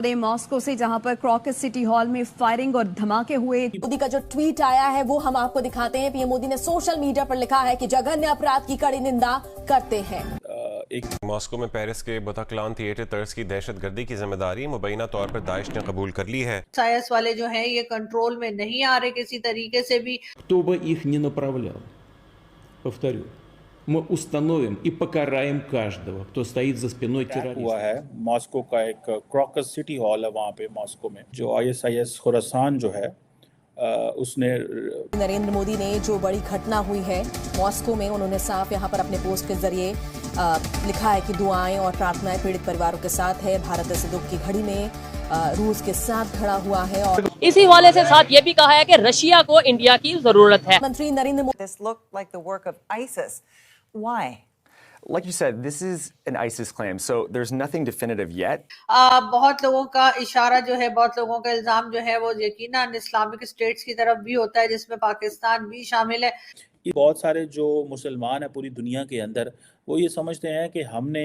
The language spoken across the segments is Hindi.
मॉस्को से जहां पर क्रॉकस सिटी हॉल में फायरिंग और धमाके हुए। मोदी का जो ट्वीट आया है वो हम आपको दिखाते हैं। पीएम मोदी ने सोशल मीडिया पर लिखा है कि जघन्य अपराध की कड़ी निंदा करते हैं। मॉस्को में पेरिस के बतकलान थिएटर तर्ज की दहशतगर्दी की जिम्मेदारी मुबैना तौर पर दाइश ने कबूल कर ली है। IS वाले जो हैं ये कंट्रोल में नहीं आ रहे किसी तरीके से भी। Кто бы их ни направлял, повторю, мы установим и покараем каждого, кто стоит за спиной террориста. हुआ है मॉस्को का एक क्रॉकस सिटी हॉल है वहाँ पे मॉस्को में, जो ISIS खुरासान जो है उसने। नरेंद्र मोदी ने जो बड़ी घटना हुई है मॉस्को में, उन्होंने साफ यहाँ पर अपने पोस्ट के जरिए लिखा है कि दुआएं और प्रार्थनाएं पीड़ित परिवारों के साथ है। भारत ऐसे दुख की घड़ी में रूस के साथ खड़ा हुआ है और इसी वाले से साथ ये भी कहा है कि रशिया को इंडिया की जरूरत है। मंत्री Narendra Modi This looked like the work of ISIS. Why? Like you said, this is an ISIS claim, so there's nothing definitive yet. बहुत लोगों का इशारा जो है, बहुत लोगों का इल्जाम जो है वो यकीनन इस्लामिक स्टेट्स की तरफ भी होता है, जिसमें पाकिस्तान भी शामिल है। बहुत सारे जो मुसलमान है पूरी दुनिया के अंदर, वो ये समझते हैं कि हमने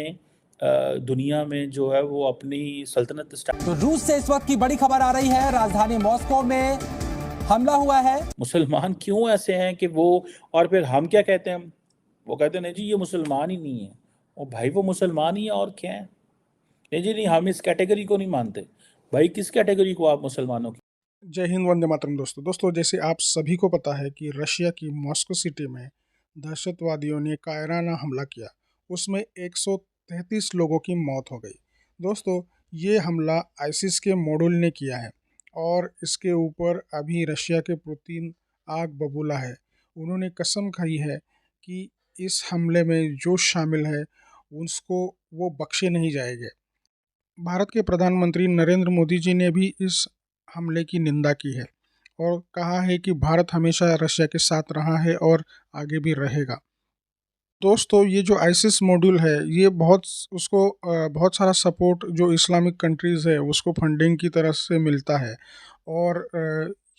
दुनिया में जो है वो अपनी सल्तनत। तो रूस से इस वक्त की बड़ी खबर आ रही है, राजधानी मॉस्को में हमला हुआ है। मुसलमान क्यों ऐसे हैं कि वो, और फिर हम क्या कहते हैं, वो कहते हैं नहीं जी ये मुसलमान ही नहीं है। और भाई वो मुसलमान ही है और क्या है? नहीं जी नहीं, हम इस कैटेगरी को नहीं मानते। भाई किस कैटेगरी को आप मुसलमानों की? जय हिंद, वंदे मातरम। दोस्तों जैसे आप सभी को पता है कि रशिया की मॉस्को सिटी में दहशतवादियों ने कायराना हमला किया, उसमें 133 लोगों की मौत हो गई। दोस्तों ये हमला आईसिस के मॉड्यूल ने किया है और इसके ऊपर अभी रशिया के पुतिन आग बबूला है। उन्होंने कसम खाई है कि इस हमले में जो शामिल है उसको वो बख्शे नहीं जाएंगे। भारत के प्रधानमंत्री नरेंद्र मोदी जी ने भी इस हमले की निंदा की है और कहा है कि भारत हमेशा रशिया के साथ रहा है और आगे भी रहेगा। दोस्तों ये जो आईसिस मॉड्यूल है ये बहुत सारा सपोर्ट जो इस्लामिक कंट्रीज़ है उसको फंडिंग की तरफ से मिलता है और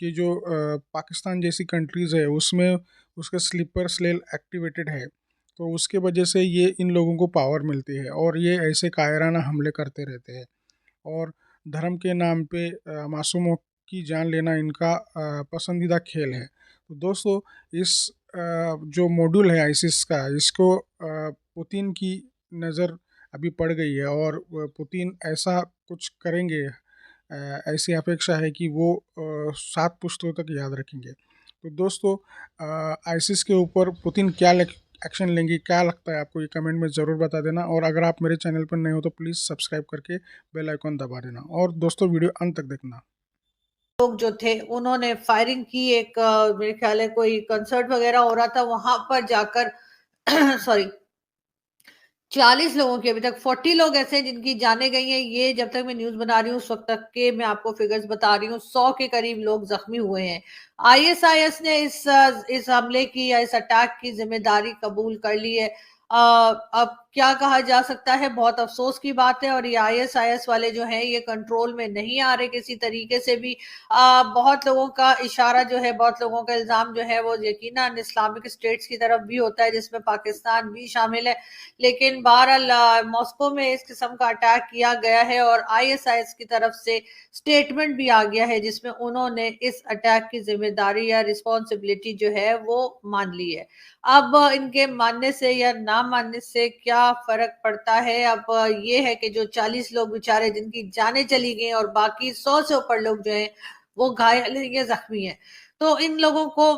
ये जो पाकिस्तान जैसी कंट्रीज़ है उसमें उसका स्लीपर सेल एक्टिवेटेड है, तो उसके वजह से ये इन लोगों को पावर मिलती है और ये ऐसे कायराना हमले करते रहते हैं और धर्म के नाम पे मासूमों की जान लेना इनका पसंदीदा खेल है। तो दोस्तों इस जो मॉड्यूल है आईसिस का, इसको पुतिन की नज़र अभी पड़ गई है और पुतिन ऐसा कुछ करेंगे, ऐसी अपेक्षा है कि वो 7 पुश्तों तक याद रखेंगे। तो दोस्तों आईसिस के ऊपर पुतिन क्या एक्शन लेंगे, क्या लगता है आपको, ये कमेंट में ज़रूर बता देना। और अगर आप मेरे चैनल पर नए हो तो प्लीज़ सब्सक्राइब करके बेल आइकॉन दबा देना और दोस्तों वीडियो अंत तक देखना। लोग जो थे उन्होंने फायरिंग की, एक मेरे ख्याल है कोई कंसर्ट वगैरह हो रहा था, वहां पर जाकर सॉरी 40 लोगों की, अभी तक 40 लोग ऐसे हैं जिनकी जाने गई हैं। ये जब तक मैं न्यूज बना रही हूँ उस वक्त तक के मैं आपको फिगर्स बता रही हूँ, 100 के करीब लोग जख्मी हुए हैं। ISIS ने इस हमले की या इस अटैक की जिम्मेदारी कबूल कर ली है। अब क्या कहा जा सकता है, बहुत अफसोस की बात है। और ये ISIS वाले जो हैं ये कंट्रोल में नहीं आ रहे किसी तरीके से भी। बहुत लोगों का इशारा जो है, बहुत लोगों का इल्जाम जो है वो यकीनन इस्लामिक स्टेट्स की तरफ भी होता है, जिसमें पाकिस्तान भी शामिल है। लेकिन बहरहाल मॉस्को में इस किस्म का अटैक किया गया है और ISIS की तरफ से स्टेटमेंट भी आ गया है जिसमें उन्होंने इस अटैक की जिम्मेदारी या रिस्पॉन्सिबिलिटी जो है वो मान ली है। अब इनके मानने से या ना मानने से क्या फर्क पड़ता है? अब ये है कि जो 40 लोग बेचारे जिनकी जानें चली गई और बाकी 100 से ऊपर लोग जो हैं वो घायल या जख्मी हैं, तो इन लोगों को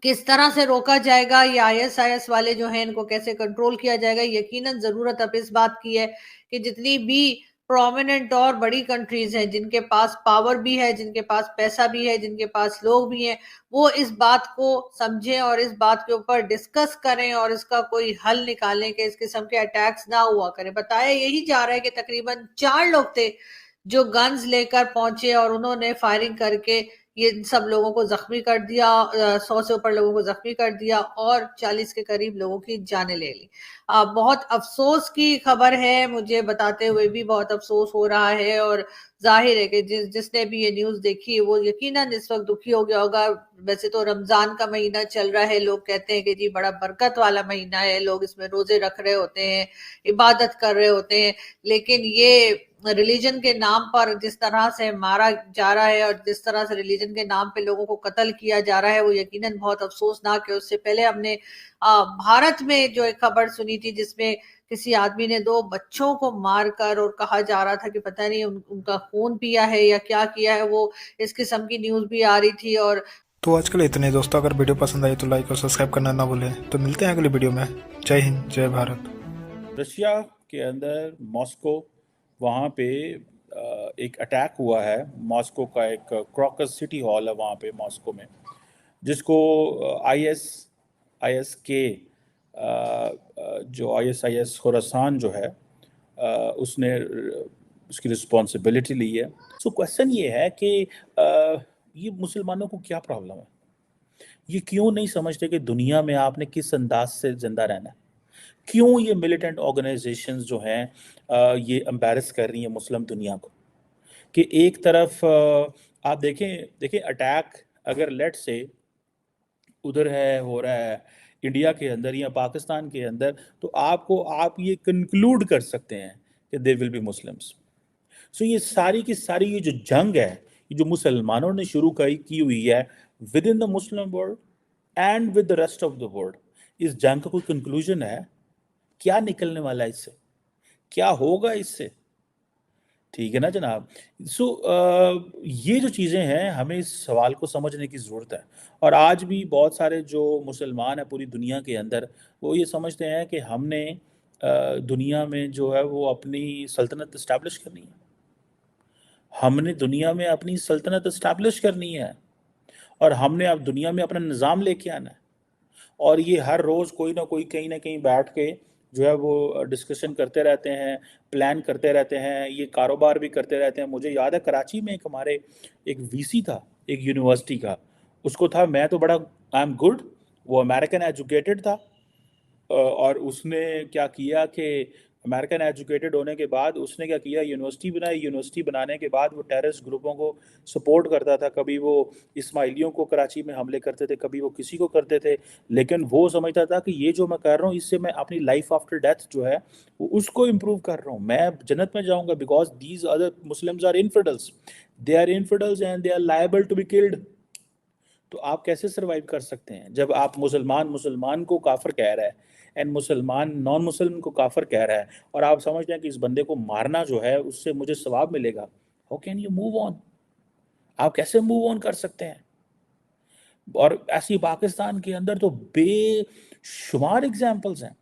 किस तरह से रोका जाएगा, या ISIS वाले जो हैं इनको कैसे कंट्रोल किया जाएगा? यकीनन जरूरत अब इस बात की है कि जितनी भी प्रोमिनेंट और बड़ी कंट्रीज हैं, जिनके पास पावर भी है, जिनके पास पैसा भी है, जिनके पास लोग भी हैं, वो इस बात को समझें और इस बात के ऊपर डिस्कस करें और इसका कोई हल निकालें कि इस किस्म के अटैक्स ना हुआ करें। बताया यही जा रहा है कि तकरीबन 4 लोग थे जो गन्स लेकर पहुंचे और उन्होंने फायरिंग करके ये सब लोगों को जख्मी कर दिया, 100 से ऊपर लोगों को जख्मी कर दिया और 40 के करीब लोगों की जानें ले ली। बहुत अफसोस की खबर है, मुझे बताते हुए भी बहुत अफसोस हो रहा है और जाहिर है कि जिसने भी ये न्यूज देखी वो यकीनन इस वक्त दुखी हो गया होगा। वैसे तो रमजान का महीना चल रहा है, लोग कहते हैं कि जी बड़ा बरकत वाला महीना है, लोग इसमें रोजे रख रहे होते हैं, इबादत कर रहे होते हैं, लेकिन ये रिलीजन के नाम पर जिस तरह से मारा जा रहा है और जिस तरह से रिलीजन के नाम पे लोगों को कत्ल किया जा रहा है, वो यकीनन बहुत अफसोसनाक है। उससे पहले हमने भारत में जो एक खबर सुनी थी जिसमें किसी आदमी ने 2 बच्चों को मारकर, और कहा जा रहा था कि पता नहीं उनका खून पिया है या क्या किया है, वो इस किस्म की न्यूज भी आ रही थी। और तो आज के लिए इतने दोस्तों, अगर वीडियो पसंद आई तो लाइक और सब्सक्राइब करना ना भूलें। तो मिलते हैं अगली वीडियो में। जय हिंद, जय भारत। रशिया के अंदर मॉस्को, वहाँ पे एक अटैक हुआ है। मॉस्को का एक क्रॉकस सिटी हॉल है वहाँ पे मॉस्को में, जिसको ISK जो ISIS खुरासान जो है उसने उसकी रिस्पॉन्सिबिलिटी ली है। सो क्वेश्चन ये है कि ये मुसलमानों को क्या प्रॉब्लम है? ये क्यों नहीं समझते कि दुनिया में आपने किस अंदाज से जिंदा रहना है? क्यों ये मिलिटेंट ऑर्गेनाइजेशंस जो हैं ये एम्बैरस कर रही हैं मुस्लिम दुनिया को? कि एक तरफ आप देखें अटैक अगर लेट से उधर है हो रहा है इंडिया के अंदर या पाकिस्तान के अंदर, तो आप ये कंक्लूड कर सकते हैं कि देयर विल बी मुस्लिम्स। सो ये सारी की सारी ये जो जंग है, ये जो मुसलमानों ने शुरू की हुई है with in the Muslim world and with the rest of the world, इस जंग का कोई कंक्लूजन है? क्या निकलने वाला है इससे? क्या होगा इससे? ठीक है ना जनाब। सो ये जो चीज़ें हैं, हमें इस सवाल को समझने की ज़रूरत है। और आज भी बहुत सारे जो मुसलमान हैं पूरी दुनिया के अंदर, वो ये समझते हैं कि हमने दुनिया में जो है वो अपनी सल्तनत इस्टेब्लिश करनी है। हमने दुनिया में अपनी सल्तनत इस्टेब्लिश करनी है और हमने अब दुनिया में अपना निज़ाम लेके आना है। और ये हर रोज़ कोई ना कोई कहीं ना कहीं बैठ के जो है वो डिस्कशन करते रहते हैं, प्लान करते रहते हैं, ये कारोबार भी करते रहते हैं। मुझे याद है कराची में हमारे एक VC था एक यूनिवर्सिटी का, उसको था मैं तो बड़ा आई एम गुड, वो अमेरिकन एजुकेटेड था। और उसने क्या किया कि अमेरिकन एजुकेटेड होने के बाद उसने क्या किया, यूनिवर्सिटी बनाई। यूनिवर्सिटी बनाने के बाद वो टेररिस्ट ग्रुपों को सपोर्ट करता था। कभी वो इस्माइलियों को कराची में हमले करते थे, कभी वो किसी को करते थे, लेकिन वो समझता था कि ये जो मैं कर रहा हूँ इससे मैं अपनी लाइफ आफ्टर डेथ जो है वो उसको इम्प्रूव कर रहा हूँ, मैं जन्नत में जाऊँगा। Because these other Muslims are infidels, they are infidels and they are liable to be killed. तो आप कैसे सर्वाइव कर सकते हैं जब आप मुसलमान को काफिर कह रहा है एंड मुसलमान नॉन मुस्लिम को काफिर कह रहा है, और आप समझते हैं कि इस बंदे को मारना जो है उससे मुझे सवाब मिलेगा? How can you move on? आप कैसे मूव ऑन कर सकते हैं? और ऐसी पाकिस्तान के अंदर तो बेशुमार एग्जाम्पल्स हैं।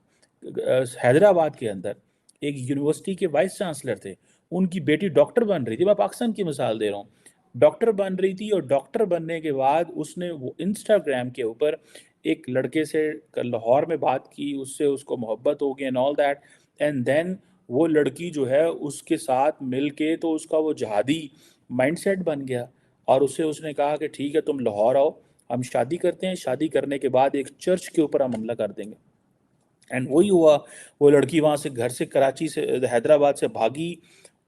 हैदराबाद के अंदर एक यूनिवर्सिटी के वाइस चांसलर थे, उनकी बेटी डॉक्टर बन रही थी। मैं पाकिस्तान की मिसाल दे रहा हूँ। डॉक्टर बन रही थी और डॉक्टर बनने के बाद उसने वो इंस्टाग्राम के ऊपर एक लड़के से लाहौर में बात की, उससे उसको मोहब्बत हो गई and all that, and then वो लड़की जो है उसके साथ मिल के तो उसका वो जहादी माइंडसेट बन गया और उसने कहा कि ठीक है तुम लाहौर आओ, हम शादी करते हैं, शादी करने के बाद एक चर्च के ऊपर हम हमला कर देंगे। एंड वही हुआ, वो लड़की वहाँ से घर से कराची से हैदराबाद से भागी,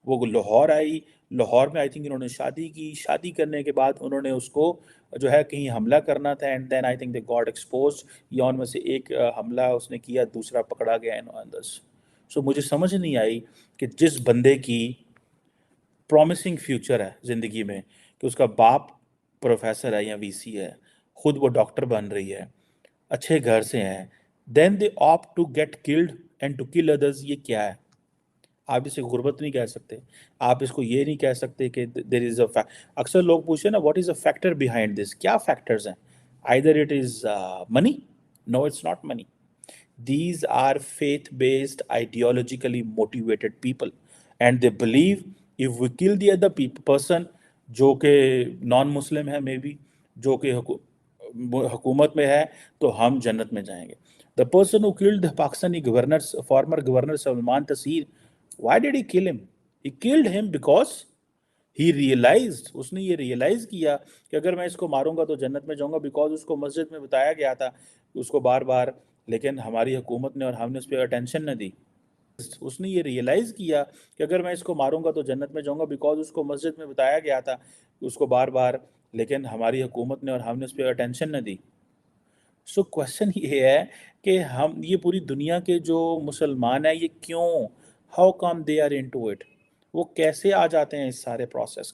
वो लाहौर आई, लाहौर में आई थिंक इन्होंने शादी की, शादी करने के बाद उन्होंने उसको जो है कहीं हमला करना था and then I think they got expose, या उनमें से एक हमला उसने किया, दूसरा पकड़ा गया इन अदर्स। सो मुझे समझ नहीं आई कि जिस बंदे की प्रॉमिसिंग फ्यूचर है ज़िंदगी में, कि उसका बाप प्रोफेसर है या VC है, खुद वो डॉक्टर बन रही है, अच्छे घर से हैं, then they opt to get killed and to kill others. ये क्या है? आप इसे गुर्बत नहीं कह सकते, आप इसको ये नहीं कह सकते कि देयर इज़ अ अक्सर लोग पूछते हैं ना what is a factor behind this, क्या फैक्टर्स हैं? Either it is money, no it's not money, these are faith based ideologically motivated people and they believe if we kill the other person जो कि नॉन मुस्लिम है, मे बी जो कि हुकूमत में है, तो हम जन्नत में जाएंगे। The person who killed the Pakistani governor, former governor Salman Taseer, why did he kill him? He killed him because he realised, उसने ये रियलाइज किया कि अगर मैं इसको मारूंगा तो जन्नत में जाऊंगा। बिकॉज उसको मस्जिद में बताया गया था उसको बार बार, लेकिन हमारी हुकूमत ने और हमने उस पर अटेंशन न दी। उसने ये रियलाइज़ किया कि अगर मैं इसको मारूंगा तो जन्नत में जाऊंगा। बिकॉज उसको मस्जिद में बताया गया था उसको बार बार, लेकिन हमारी हुकूमत ने और हमने उस पर अटेंशन न दी। सो क्वेश्चन ये है कि हम ये पूरी दुनिया के जो मुसलमान हैं ये क्यों, how come they are into it? वो कैसे आ जाते हैं इस सारे प्रोसेस